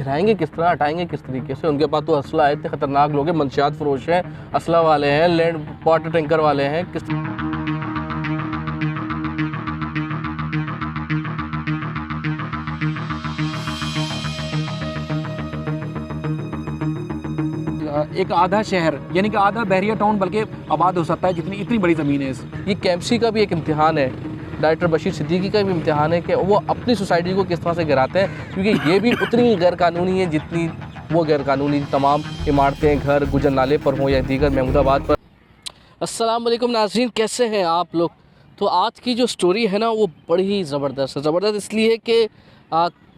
गिराएंगे किस तरह, हटाएंगे किस तरीके से। उनके पास तो असला है, इतने खतरनाक लोग हैं, मंशियात फरोश हैं, असला वाले हैं, लैंड वाटर टैंकर वाले हैं। किस एक आधा शहर यानी कि आधा बहरिया टाउन बल्कि आबाद हो सकता है जितनी इतनी बड़ी ज़मीन है। ये कैंपसी का भी एक इम्तिहान है, डायरेक्टर बशीर सिद्दीकी का भी इम्तिहान है कि वो अपनी सोसाइटी को किस तरह से गिराते हैं, क्योंकि ये भी उतनी गैरकानूनी है जितनी वो गैरकानूनी तमाम इमारतें, घर गुजर नाले पर हों या दीगर महमूदाबाद पर। अस्सलाम वालेकुम नाज़रीन, कैसे हैं आप लोग। तो आज की जो स्टोरी है ना वो बड़ी ही ज़बरदस्त है। ज़बरदस्त इसलिए कि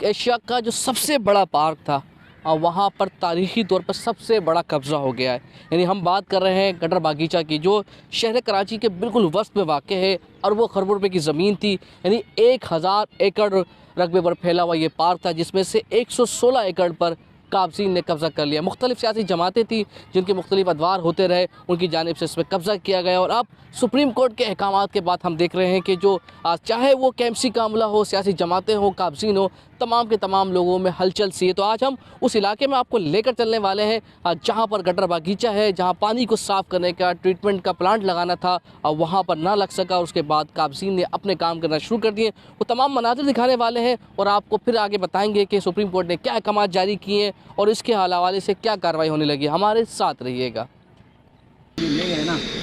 एशिया का जो सबसे बड़ा पार्क था वहाँ पर तारीख़ी तौर पर सबसे बड़ा कब्ज़ा हो गया है। यानी हम बात कर रहे हैं गटर बागीचा की, जो शहर कराची के बिल्कुल वस्त में वाक़ है। अरबों खरबों रुपए की ज़मीन थी, यानी 1000 एकड़ रकबे पर फैला हुआ ये पार्क था, जिसमें से 116 एकड़ पर काबज़ीन ने कब्ज़ा कर लिया। मुख्तलिफ़ सियासी जमातें थी जिनके मुख्तलिफ़ अदवार होते रहे, उनकी जानिब से इस पर कब्ज़ा किया गया। और अब सुप्रीम कोर्ट के अहकामात के बाद हम देख रहे हैं कि जो चाहे वो कैंपसी का अमला हो, सियासी जमातें हो, काबज़ीन हो, तमाम के तमाम लोगों में हलचल सी है। तो आज हम उस इलाके में आपको लेकर चलने वाले हैं जहाँ पर गटर बागीचा है, जहाँ पानी को साफ़ करने का ट्रीटमेंट का प्लांट लगाना था, वहाँ पर ना लग सका। उसके बाद काबज़ीन ने अपने काम करना शुरू कर दिए। वो तमाम मनाज़िर दिखाने वाले हैं और आपको फिर आगे बताएंगे कि सुप्रीम कोर्ट ने क्या अहकामात जारी किए हैं और इसके हवाले से क्या कार्रवाई होने लगी। हमारे साथ रहिएगा।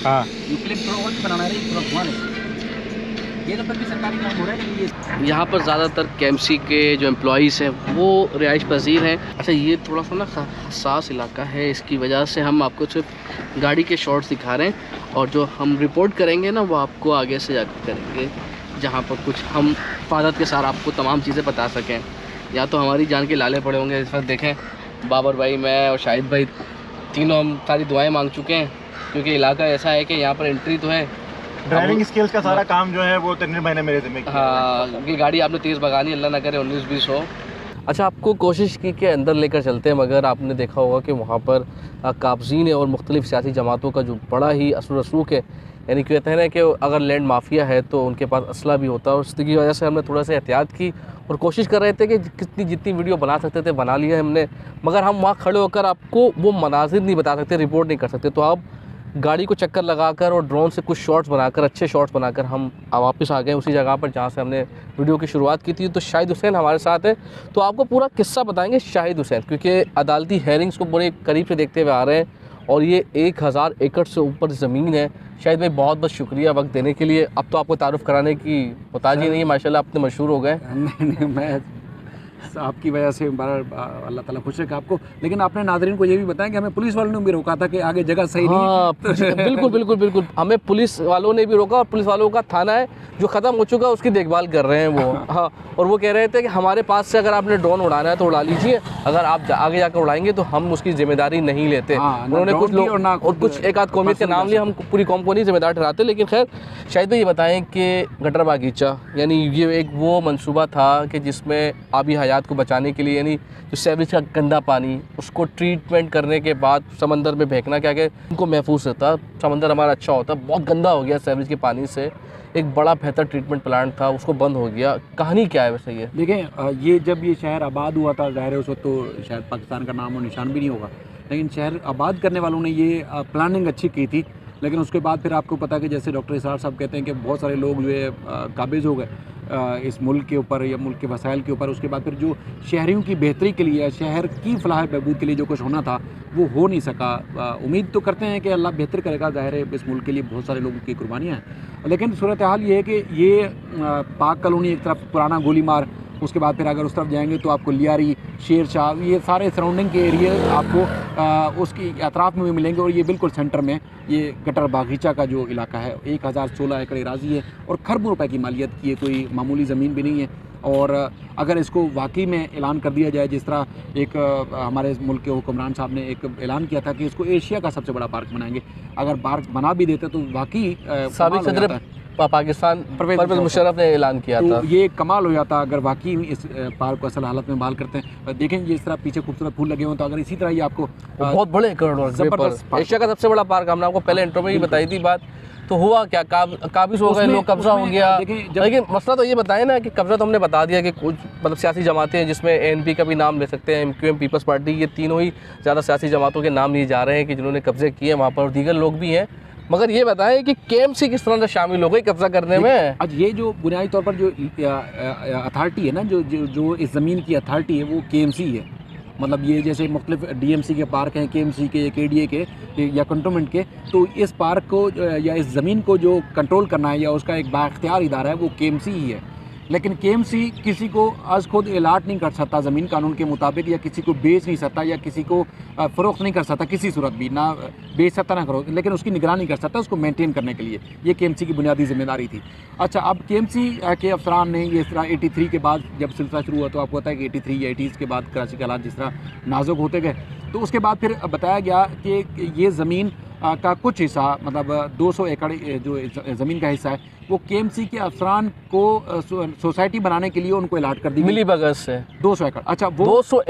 हाँ, ये तो भी सरकारी काम हो रहा है। यहाँ पर ज़्यादातर कैंपसी के जो एम्प्लॉइज़ हैं वो रिहाइश पजीर हैं। अच्छा, ये थोड़ा सा ना हसास इलाका है, इसकी वजह से हम आपको सिर्फ गाड़ी के शॉट्स दिखा रहे हैं और जो हम रिपोर्ट करेंगे ना वो आपको आगे से जाकर करेंगे, जहाँ पर कुछ हम हिफाजत के साथ आपको तमाम चीज़ें बता सकें। या तो हमारी जान के लाले पड़े होंगे इस वक्त। देखें, बाबर भाई, मैं और शाहिद भाई तीनों हम सारी दुआएँ मांग चुके हैं, क्योंकि इलाका ऐसा है कि यहाँ पर एंट्री तो है, ड्राइविंग स्किल्स का सारा काम जो है वो 3 महीने मेरे ज़िम्मे किया। हाँ, ये गाड़ी आपने तेज़ भगानी, अल्लाह ना करे 19-20 हो। अच्छा, आपको कोशिश की कि अंदर लेकर चलते हैं, मगर आपने देखा होगा कि वहाँ पर काबज़ीन और मुख्तलिफ़ सियासी जमातों का जो बड़ा ही असर रसूख है। यानी कहते हैं ना कि अगर लैंड माफिया है तो उनके पास असला भी होता है, और इसकी वजह से हमने थोड़ा सा एहतियात की और कोशिश कर रहे थे कि जितनी वीडियो बना सकते थे बना लिया हमने, मगर हम वहाँ खड़े होकर आपको वो मनाजिर नहीं बता सकते, रिपोर्ट नहीं कर सकते। तो आप गाड़ी को चक्कर लगाकर और ड्रोन से कुछ शॉट्स बनाकर, अच्छे शॉट्स बनाकर हम वापस आ गए उसी जगह पर जहाँ से हमने वीडियो की शुरुआत की थी। तो शाहिद हुसैन हमारे साथ है, तो आपको पूरा किस्सा बताएंगे शाहिद हुसैन, क्योंकि अदालती हेयरिंग्स को बड़े करीब से देखते हुए आ रहे हैं और ये 1000 एकड़ से ऊपर ज़मीन है। शाहिद भाई, बहुत बहुत शुक्रिया वक्त देने के लिए। अब तो आपको तारुफ़ कराने की मोहताज ही नहीं है, माशाल्लाह अपने मशहूर हो गए। नहीं, मैं आपकी वजह से अल्लाह ताला खुश रखे आपको। लेकिन आपने नाज़रीन को ये भी बताया कि हमें पुलिस वालों ने भी रोका था कि आगे जगह सही नहीं। बिल्कुल बिल्कुल बिल्कुल, हमें पुलिस वालों ने भी रोका और पुलिस वालों का थाना है जो ख़त्म हो चुका है, उसकी देखभाल कर रहे हैं वो। हाँ, और वो कह रहे थे कि हमारे पास से अगर आपने ड्रोन उड़ाना है तो उड़ा लीजिए, अगर आप आगे जाकर उड़ाएंगे तो हम उसकी जिम्मेदारी नहीं लेते। उन्होंने कुछ लोग और कुछ एक आध कौमियत का नाम लिया, हम पूरी कौम को नहीं जिम्मेदार ठहराते। लेकिन खैर, शायद ये बताएं कि गटर बागीचा यानी ये एक वो मंसूबा था कि जिसमें आबी हयात को बचाने के लिए, यानी जो सीवरेज का गंदा पानी उसको ट्रीटमेंट करने के बाद समंदर में फेंकना, क्या कि उनको महफूज रहता, समंदर हमारा अच्छा होता। बहुत गंदा हो गया सीवरेज के पानी से, एक बड़ा बेहतर ट्रीटमेंट प्लांट था उसको बंद हो गया। कहानी क्या है वैसे ये? देखें, ये जब ये शहर आबाद हुआ था, ज़ाहिर है उस वक्त तो शायद पाकिस्तान का नाम और निशान भी नहीं होगा, लेकिन शहर आबाद करने वालों ने ये प्लानिंग अच्छी की थी। लेकिन उसके बाद फिर आपको पता है कि जैसे डॉक्टर इसरार साहब कहते हैं कि बहुत सारे लोग जो है काबिज़ हो गए इस मुल्क के ऊपर या मुल्क के वसाइल के ऊपर। उसके बाद फिर जो शहरियों की बेहतरी के लिए, शहर की फलाह बहबूद के लिए जो कुछ होना था वो हो नहीं सका। उम्मीद तो करते हैं कि अल्लाह बेहतर करेगा, ज़ाहिर है इस मुल्क के लिए बहुत सारे लोगों की कुर्बानियाँ हैं। लेकिन सूरत हाल ये है कि ये पाक कॉलोनी एक तरफ पुराना गोली मार, उसके बाद फिर अगर उस तरफ जाएंगे तो आपको लियारी, शेर शाह, ये सारे सराउंडिंग के एरिया आपको उसकी अतराफ़ में भी मिलेंगे। और ये बिल्कुल सेंटर में ये गटर बागीचा का जो इलाका है, 1016 एकड़ राजी है और खरबों रुपए की मालियत की, ये कोई मामूली ज़मीन भी नहीं है। और अगर इसको वाकई में ऐलान कर दिया जाए, जिस तरह एक हमारे मुल्क के हुक्मरान साहब ने एक ऐलान किया था कि इसको एशिया का सबसे बड़ा पार्क बनाएंगे, अगर पार्क बना भी देते तो वाकई पाकिस्तान परवेज़ परवेज़ मुशर्रफ ने ऐलान किया था। तो ये कमाल हो जाता अगर वाकई इस पार्क को असल हालत में बहाल करते हैं। देखें जिस तरह पीछे खूबसूरत फूल लगे हुए, तो अगर इसी तरह ही आपको बहुत बड़े एकड़ रकबे जबरदस्त पर पार्क। एशिया का सबसे बड़ा पार्क, हमने आपको पहले इंट्रो में ही बताई थी बात। तो हुआ क्या, काबिज हो गए उसमें- लोग, कब्जा हो उसमें गया। देखें जब- लेकिन मसला तो ये बताएं ना कि कब्जा तो हमने बता दिया कि कुछ मतलब सियासी जमातें हैं, जिसमें एनपी का भी नाम ले सकते हैं, एमक्यूएम, पीपल्स पार्टी, ये तीनों ही ज़्यादा सियासी जमातों के नाम लिए जा रहे हैं कि जिन्होंने कब्जे किए वहाँ पर, दीगर लोग भी हैं। मगर ये बताएं कि केएमसी किस तरह से शामिल हो गई कब्जा करने में। आज ये जो बुनियादी तौर पर जो अथॉरिटी है ना, जो इस ज़मीन की अथॉरिटी है वो केएमसी है। मतलब ये जैसे मुख्तलिफ डीएमसी के पार्क हैं, केएमसी के, केडीए के या कंटोनमेंट के, तो इस पार्क को या इस ज़मीन को जो कंट्रोल करना है या उसका एक बाख्तियार इदारा है वो केएमसी ही है। लेकिन केएमसी किसी को आज खुद अलाट नहीं कर सकता ज़मीन कानून के मुताबिक, या किसी को बेच नहीं सकता, या किसी को फ़रोख्त नहीं कर सकता किसी सूरत भी, ना बेच सकता ना करो, लेकिन उसकी निगरानी कर सकता, उसको मेंटेन करने के लिए ये केएमसी की बुनियादी जिम्मेदारी थी। अच्छा, अब केएमसी के अफसरान ने ये इस तरह 83 के बाद जब सिलसिला शुरू हुआ, तो आपको पता है कि 83 या 80s के बाद कराची के हालात जिस तरह नाजुक होते गए, तो उसके बाद फिर बताया गया कि ये ज़मीन का कुछ हिस्सा, मतलब 200 एकड़ जो ज़मीन का हिस्सा है, वो केएमसी के अफसरान को सोसाइटी बनाने के लिए उनको अलाट कर दी मिली भगत से 200 एकड़। अच्छा, वो 200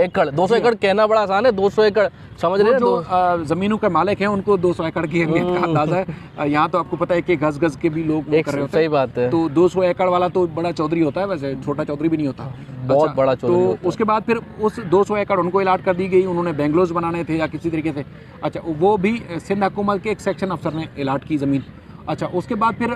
एकड़ कहना बड़ा आसान है, 200 एकड़ समझ रहे हैं। जो ज़मीनों के मालिक हैं उनको 200 एकड़ की अहमियत का अंदाज़ा है। यहाँ तो आपको पता है कि गज के भी लोग वो कर रहे होते हैं। सही बात है। तो 200 एकड़ वाला तो बड़ा चौधरी होता है, वैसे छोटा चौधरी भी नहीं होता, बहुत बड़ा चौधरी होता तो उसके बाद फिर उस 200 एकड़ उनको अलाट कर दी गई। उन्होंने बेंगलोज बनाने थे या किसी तरीके से, अच्छा वो भी सिंध हुकूमत के एक सेक्शन अफसर ने अलाट की ज़मीन। अच्छा, उसके बाद फिर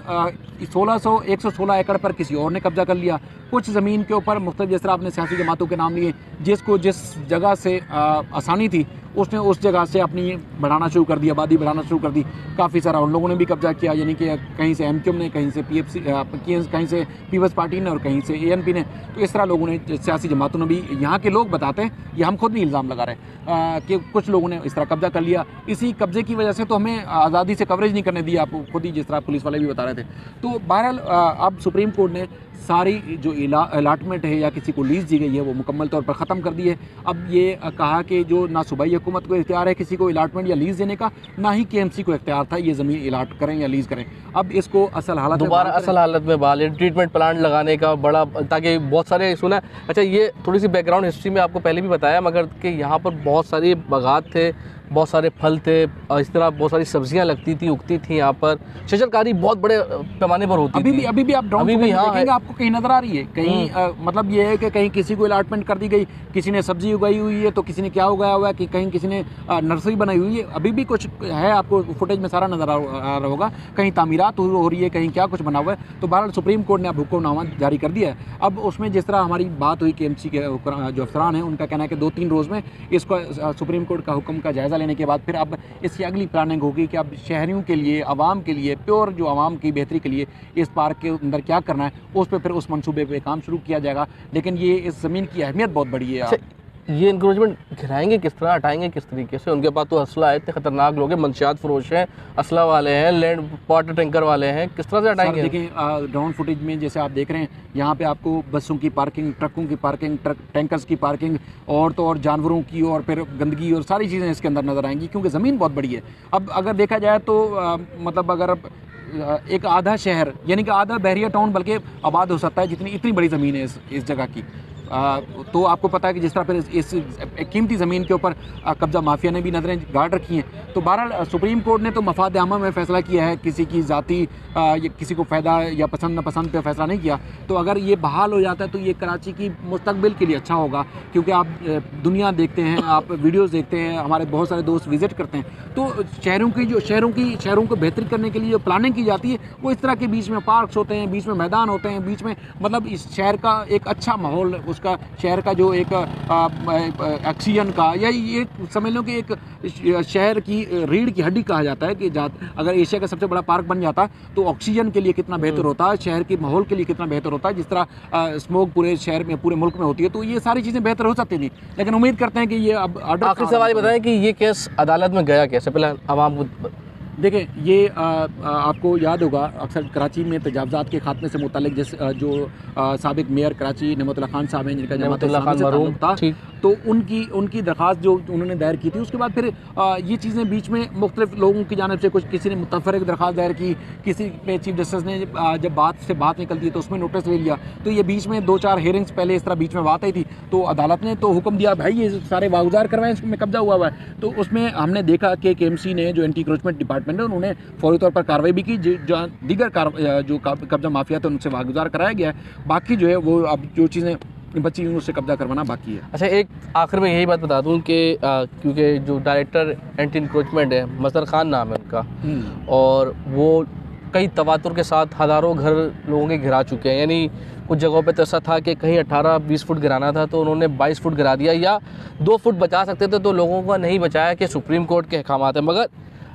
116 एकड़ पर किसी और ने कब्जा कर लिया। कुछ ज़मीन के ऊपर मुख्तलिफ, जिस तरह आपने सियासी जमातों के नाम लिए, जिसको जिस जगह से आसानी थी उसने उस जगह से अपनी बढ़ाना शुरू कर दी, आबादी बढ़ाना शुरू कर दी। काफ़ी सारा उन लोगों ने भी कब्जा किया, यानी कि कहीं से एमक्यूएम ने, कहीं से पीएफसी, कहीं से पीपल्स पार्टी ने और कहीं से एएनपी ने। तो इस तरह लोगों ने, सियासी जमातों ने भी, यहाँ के लोग बताते हैं, ये हम खुद भी इल्ज़ाम लगा रहे हैं कि कुछ लोगों ने इस तरह कब्जा कर लिया। इसी कब्जे की वजह से तो हमें आज़ादी से कवरेज नहीं करने दी, आपको खुद ही जिस तरह पुलिस वाले भी बता रहे थे। तो बहरहाल अब सुप्रीम कोर्ट ने सारी जो अलाटमेंट है या किसी को लीज़ दी गई है वो मुकम्मल तौर पर ख़त्म कर दी है। अब ये कहा कि जो ना सूबाई हुकूमत को इख्तियार है किसी को अलाटमेंट या लीज़ देने का, ना ही केएमसी को इख्तियार था ये ज़मीन अलाट करें या लीज़ करें। अब इसको असल हालत दोबारा असल हालत में बहाल, ट्रीटमेंट प्लांट लगाने का बड़ा, ताकि बहुत सारे सुना। अच्छा, ये थोड़ी सी बैकग्राउंड हिस्ट्री में आपको पहले भी बताया, मगर कि यहाँ पर बहुत सारे बागात थे, बहुत सारे फल थे, और इस तरह बहुत सारी सब्जियां लगती थी, उगती थी यहाँ पर। शजरकारी बहुत बड़े पैमाने पर होती थी। अभी भी आप ड्रोन अभी भी हाँ देखेंगे आपको कहीं नजर आ रही है, कहीं मतलब ये है कि कहीं किसी को अलाटमेंट कर दी गई, किसी ने सब्जी उगाई हुई है, तो किसी ने क्या उगाया हुआ है, कि कहीं किसी ने नर्सरी बनाई हुई है। अभी भी कुछ है, आपको फुटेज में सारा नजर आ रहा होगा, कहीं तामीरात हो रही है, कहीं क्या कुछ बना हुआ है। तो बहरहाल सुप्रीम कोर्ट ने अब हुक्मनामा जारी कर दिया है। अब उसमें जिस तरह हमारी बात हुई केएमसी के जो अफसरान हैं, उनका कहना है कि 2-3 रोज़ में इसको सुप्रीम कोर्ट का हुक्म का जायज़ा लेने के बाद फिर अब इसकी अगली प्लानिंग होगी कि अब शहरियों के लिए, आवाम के लिए, प्योर जो आवाम की बेहतरी के लिए इस पार्क के अंदर क्या करना है, उस पर फिर उस मंसूबे पे काम शुरू किया जाएगा। लेकिन ये इस ज़मीन की अहमियत बहुत बड़ी है। ये इंक्रोचमेंट गिराएंगे किस तरह, हटाएंगे किस तरीके से? उनके पास तो असला है, इतने खतरनाक लोग हैं, मंशियात फरोश हैं, असला वाले हैं, लैंड वाटर टैंकर वाले हैं, किस तरह से हटाएंगे? देखिए ड्रोन फुटेज में जैसे आप देख रहे हैं, यहाँ पे आपको बसों की पार्किंग, ट्रकों की पार्किंग, टैंकर्स की पार्किंग, और तो और जानवरों की, और फिर गंदगी और सारी चीज़ें इसके अंदर नज़र आएंगी, क्योंकि ज़मीन बहुत बड़ी है। अब अगर देखा जाए तो मतलब अगर एक आधा शहर, यानी कि आधा बहरिया टाउन बल्कि आबाद हो सकता है, जितनी इतनी बड़ी ज़मीन है इस जगह की। तो आपको पता है कि जिस तरह फिर इस कीमती ज़मीन के ऊपर कब्ज़ा माफिया ने भी नज़रें गाड़ रखी हैं। तो बहरहाल सुप्रीम कोर्ट ने तो मफाद आमा में फ़ैसला किया है, किसी की ज़ाती किसी को फ़ायदा या पसंद नापसंद पे फ़ैसला नहीं किया। तो अगर ये बहाल हो जाता है तो ये कराची की मुस्तकबिल के लिए अच्छा होगा, क्योंकि आप दुनिया देखते हैं, आप वीडियोज़ देखते हैं, हमारे बहुत सारे दोस्त विज़िट करते हैं, तो शहरों को बेहतर करने के लिए जो प्लानिंग की जाती है वो इस तरह के बीच में पार्क्स होते हैं, बीच में मैदान होते हैं, बीच में मतलब इस शहर का एक अच्छा माहौल, उसका शहर का जो एक ऑक्सीजन का, या ये समझ लो कि एक शहर की रीढ़ की हड्डी कहा जाता है कि अगर एशिया का सबसे बड़ा पार्क बन जाता तो ऑक्सीजन के लिए कितना बेहतर होता है, शहर के माहौल के लिए कितना बेहतर होता है। जिस तरह स्मोक पूरे शहर में, पूरे मुल्क में होती है, तो ये सारी चीज़ें बेहतर हो सकती थी। लेकिन उम्मीद करते हैं कि ये अब ऑर्डर। आखिरी सवाल बताएं कि ये केस अदालत में गया कैसे? पहले आवाम को देखें, ये आपको याद होगा अक्सर कराची में तजावज़ात के खात्मे से मुतालिक जो साबिक मेयर कराची नेमतुल्लाह खान साहब हैं, जिनका जमात इस्लामी से ताल्लुक था, तो उनकी दरख्वास्त जो उन्होंने दायर की थी, उसके बाद फिर ये चीज़ें बीच में मुख्तलिफ लोगों की जानिब से, कुछ किसी ने मुतफरक दरख्वास्त दायर की, किसी पे चीफ जस्टिस ने जब बात निकलती है तो उसमें नोटिस ले लिया। तो ये बीच में 2-4 हेयरिंग्स पहले इस तरह बीच में बात आई थी, तो अदालत ने तो हुक्म दिया भाई ये सारे वागुजार करवाएं, इसमें कब्जा हुआ है। तो उसमें हमने देखा कि KMC ने, जो एंटी इंक्रोचमेंट डिपार्टमेंट है, उन्होंने फौरी तौर पर कार्रवाई भी की। जो दीगर जो कब्जा माफिया थे उनसे वागुजार कराया गया है। बाकी जो है वो अब जो चीज़ें बची हुई उससे कब्जा करवाना बाकी है। अच्छा, एक आखिर में यही बात बता दूं कि क्योंकि जो डायरेक्टर एंटी इंक्रोचमेंट है, मजहर खान नाम है उनका, और वो कई तवातुर के साथ हज़ारों घर लोगों के गिरा चुके हैं। यानी कुछ जगहों पे तो ऐसा था कि कहीं 18-20 फुट गिराना था तो उन्होंने 22 फुट गिरा दिया, या 2 फुट बचा सकते थे तो लोगों को नहीं बचाया कि सुप्रीम कोर्ट के अहकामात है। मगर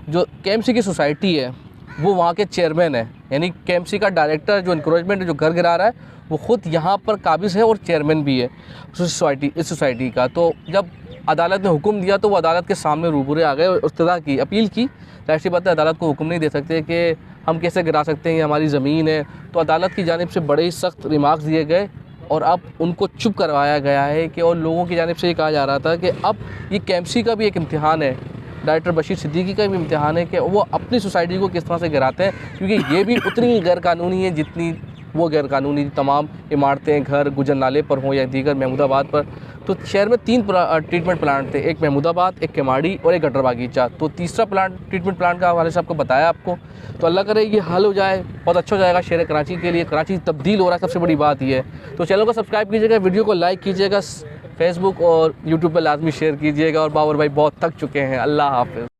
जो KMC की सोसाइटी है वो वहाँ के चेयरमैन है, यानी KMC का डायरेक्टर जो इंक्रोचमेंट जो घर गिरा रहा है वो ख़ुद यहाँ पर काबिज़ है और चेयरमैन भी है इस सोसाइटी का। तो जब अदालत ने हुक्म दिया तो वो अदालत के सामने रूबरू आ गए और इस्तदा की, अपील की। जाहिर बात है अदालत को हुक्म नहीं दे सकते कि हम कैसे गिरा सकते हैं, ये हमारी ज़मीन है। तो अदालत की जानिब से बड़े ही सख्त रिमार्क्स दिए गए और अब उनको चुप करवाया गया है कि, और लोगों की जानिब से ये कहा जा रहा था कि अब ये KMC का भी एक इम्तिहान है, डायरेक्टर बशीर सिद्दीकी का भी इम्तिहान है कि वो अपनी सोसाइटी को किस तरह से गिराते हैं, क्योंकि ये भी उतनी ही गैरकानूनी है जितनी वो गैरकानूनी तमाम इमारतें, घर गुजर नाले पर हों या दीगर महमूदाबाद पर। तो शहर में 3 ट्रीटमेंट प्लांट थे, एक महमूदाबाद, एक केमाड़ी और एक गटर बागीचा। तो तीसरा ट्रीटमेंट प्लांट का हवाले से आपको बताया आपको। तो अल्लाह करे ये हल हो जाए, बहुत अच्छा हो जाएगा शहर कराची के लिए। कराची तब्दील हो रहा है, सबसे बड़ी बात ये है। तो चैनल को सब्सक्राइब कीजिएगा, वीडियो को लाइक कीजिएगा, फेसबुक और यूट्यूब पर लाजमी शेयर कीजिएगा। और बाबर भाई बहुत थक चुके हैं। अल्लाह हाफ़िज़।